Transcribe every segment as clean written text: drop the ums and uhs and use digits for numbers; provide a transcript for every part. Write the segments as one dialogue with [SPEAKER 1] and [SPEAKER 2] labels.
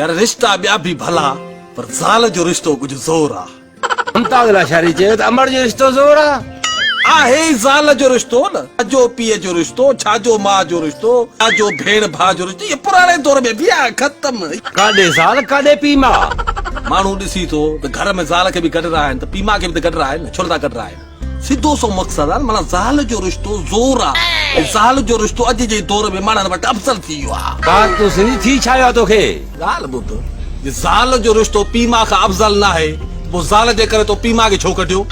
[SPEAKER 1] यार रिश्ता ॿिया भी भला पर ज़ाल जो रिश्तो कुछ ज़ोर आ।
[SPEAKER 2] मुमताज़ शादी चयो त अमर जो रिश्तो ज़ोर
[SPEAKER 1] आहे ज़ाल जो रिश्तो न, छाजो पीउ जो रिश्तो, छाजो मां जो रिश्तो, छाजो भेण भाउ जो रिश्तो, ये पुराने दौर में भी आहे, खत्म।
[SPEAKER 2] काॾे ज़ाल काॾे पीउ मां।
[SPEAKER 1] माण्हू ॾिसी थो त घर में ज़ाल खे बि गॾु रहा आहिनि त पीउ माउ खे बि त गॾु रहा आहिनि, छो नथा गॾु रहा आहिनि। सिधो सो मक़सदु आहे माना ज़ाल जो रिश्तो ज़ोर आहे। ज़ाल जो रिश्तो अॼु जे दौर में माण्हुनि वटि अफ़ज़ल थी वियो आहे।
[SPEAKER 2] कार तूं सिंधी थी छा वियो तोखे?
[SPEAKER 1] ॻाल्हि ॿुध, जे ज़ाल जो रिश्तो पीउ माउ खां अफ़ज़ल न आहे पोइ ज़ाल जे करे तो पीउ माउ खे छो कढियो?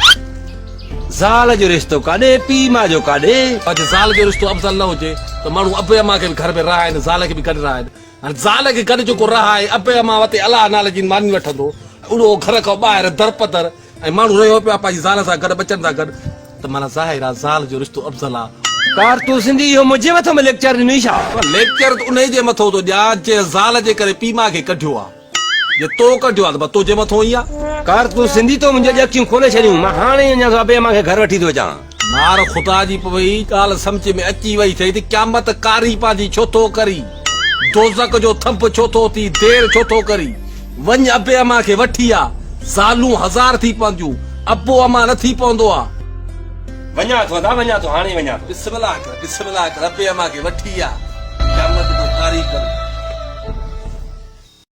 [SPEAKER 2] ज़ाल जो रिश्तो काॾे पीउ माउ जो काॾे।
[SPEAKER 1] अॼु ज़ाल जो रिश्तो अफ़ज़ल न हुजे त माण्हू अबे अमा खे बि घर में रहा आहिनि, ज़ाल खे बि गॾु रहा आहिनि। हाणे ज़ाल खे गॾु जेको रहा आहे अबे अमा वटि अलाह नाले जी मानी वठंदो, उहो घर खां ॿाहिरि दरपदर ऐं माण्हू रहियो पियो पंहिंजी ज़ाल सां गॾु बचनि सां गॾु, त माना ज़ाहिर आहे ज़ाल जो रिश्तो अफ़ज़ल आहे।
[SPEAKER 2] कार तूं सिंधी इहो मुंहिंजे मथां में लेक्चर ॾिनी छा?
[SPEAKER 1] लेक्चर त उन जे मथां थो ॾियां जे ज़ाल जे करे पीउ माउ खे कढियो आहे। जे तो कढियो आहे त तुंहिंजे मथां ई आहे।
[SPEAKER 2] कार तूं सिंधी तो मुंहिंजी अखियूं खोले छॾियूं, मां हाणे अञा अबे अमा खे घर वठी थो अचां।
[SPEAKER 1] मार ख़ुदा जी पई ॻाल्हि सम्झ में अची वई थई त क़यामत कारी पंहिंजी छो थो करी, दोज़ख जो थंप छो थो थी, देर छो थो करी। वञ अबे अमा खे वठी आ, ज़ालूं हज़ार थी पवंदियूं, अबो अमा न थी पवंदो आहे।
[SPEAKER 2] वञा थो हाणे वञा थो।
[SPEAKER 1] बिस्मिल्लाह कर, बिस्मिल्लाह कर, अबे अमा खे वठी आ, क़यामत जो कारी कर।